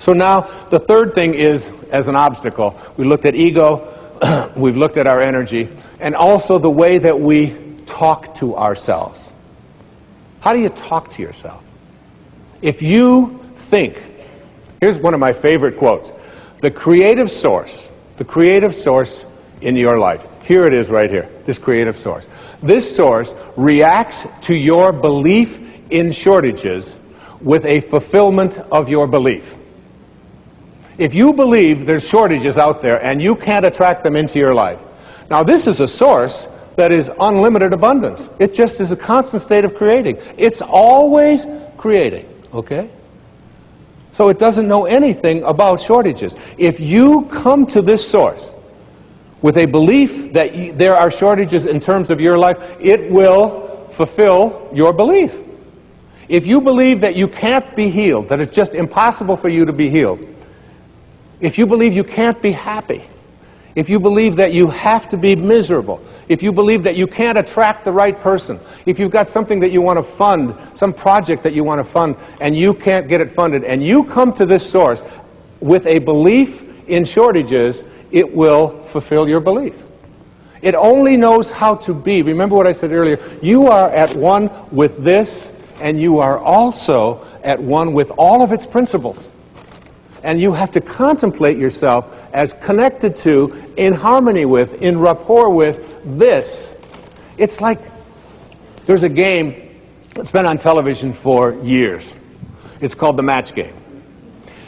So now the third thing is, as an obstacle, we looked at ego, we've looked at our energy, and also the way that we talk to ourselves. How do you talk to yourself? If you think, here's one of my favorite quotes, the creative source in your life, here it is right here, this creative source. This source reacts to your belief in shortages with a fulfillment of your belief. If you believe there's shortages out there and you can't attract them into your life, now this is a source that is unlimited abundance. It just is a constant state of creating. It's always creating, okay? So it doesn't know anything about shortages. If you come to this source with a belief that there are shortages in terms of your life, it will fulfill your belief. If you believe that you can't be healed, that it's just impossible for you to be healed, if you believe you can't be happy, if you believe that you have to be miserable, if you believe that you can't attract the right person, if you've got something that you want to fund, some project that you want to fund, and you can't get it funded, and you come to this source with a belief in shortages, it will fulfill your belief. It only knows how to be. Remember what I said earlier, you are at one with this, and you are also at one with all of its principles. And you have to contemplate yourself as connected to, in harmony with, in rapport with this. It's like there's a game that's been on television for years. It's called the match game.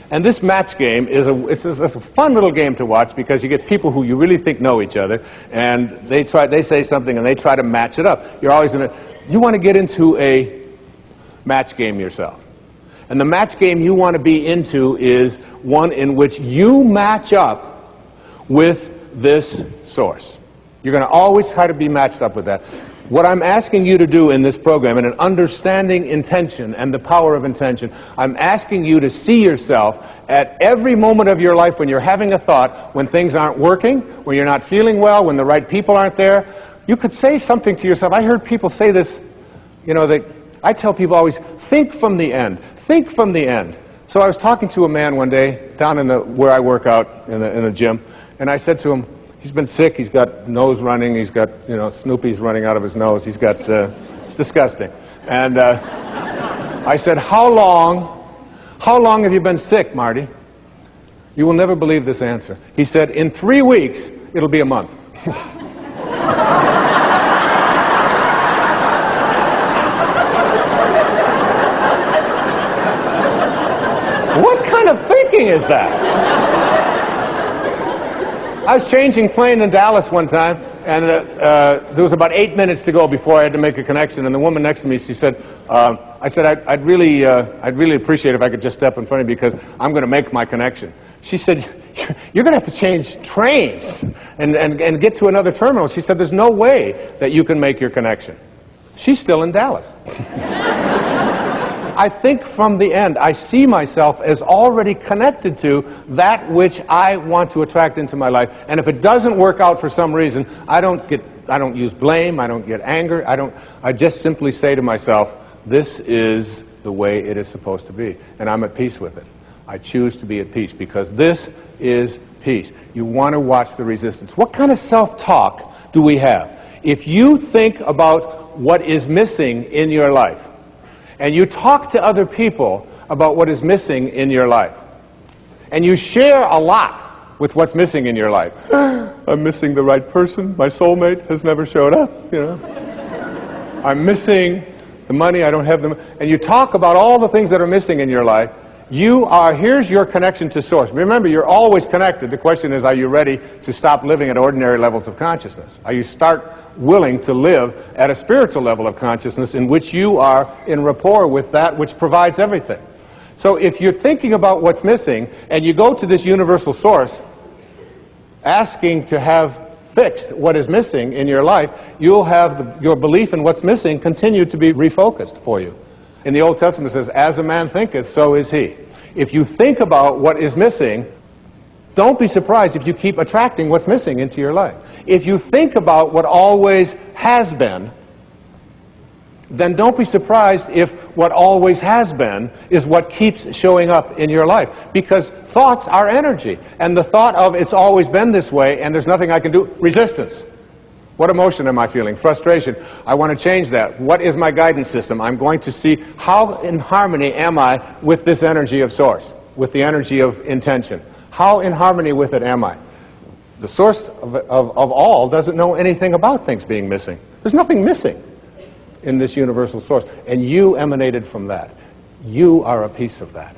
And this match game is it's a fun little game to watch because you get people who you really think know each other, and they say something and they try to match it up. You're always you want to get into a match game yourself. And the match game you want to be into is one in which you match up with this source. You're going to always try to be matched up with that. What I'm asking you to do in this program, in an understanding intention and the power of intention, I'm asking you to see yourself at every moment of your life when you're having a thought, when things aren't working, when you're not feeling well, when the right people aren't there. You could say something to yourself. I heard people say this, I tell people always, think from the end. Think from the end. So I was talking to a man one day down where I work out in the gym, and I said to him, he's been sick, he's got nose running, he's got, Snoopy's running out of his nose, he's got, it's disgusting. And I said, how long have you been sick, Marty? You will never believe this answer. He said, in 3 weeks, it'll be a month. What kind of thinking is that? I was changing plane in Dallas one time, and there was about 8 minutes to go before I had to make a connection, and the woman next to me, she said, I said, I'd really appreciate if I could just step in front of you because I'm going to make my connection. She said, you're going to have to change trains and get to another terminal. She said, there's no way that you can make your connection. She's still in Dallas. I think from the end. I see myself as already connected to that which I want to attract into my life. And if it doesn't work out for some reason, I don't use blame, I don't get anger, I just simply say to myself, this is the way it is supposed to be. And I'm at peace with it. I choose to be at peace because this is peace. You want to watch the resistance. What kind of self-talk do we have? If you think about what is missing in your life, and you talk to other people about what is missing in your life, and you share a lot with what's missing in your life. I'm missing the right person. My soulmate has never showed up. I'm missing the money. I don't have them. And you talk about all the things that are missing in your life. Here's your connection to Source. Remember, you're always connected. The question is, are you ready to stop living at ordinary levels of consciousness? Are you willing to live at a spiritual level of consciousness in which you are in rapport with that which provides everything? So if you're thinking about what's missing and you go to this universal source asking to have fixed what is missing in your life, you'll have your belief in what's missing continue to be refocused for you. In the Old Testament it says, as a man thinketh, so is he. If you think about what is missing, don't be surprised if you keep attracting what's missing into your life. If you think about what always has been, then don't be surprised if what always has been is what keeps showing up in your life. Because thoughts are energy. And the thought of it's always been this way and there's nothing I can do, resistance. What emotion am I feeling? Frustration. I want to change that. What is my guidance system? I'm going to see how in harmony am I with this energy of source, with the energy of intention. How in harmony with it am I? The source of all doesn't know anything about things being missing. There's nothing missing in this universal source. And you emanated from that. You are a piece of that.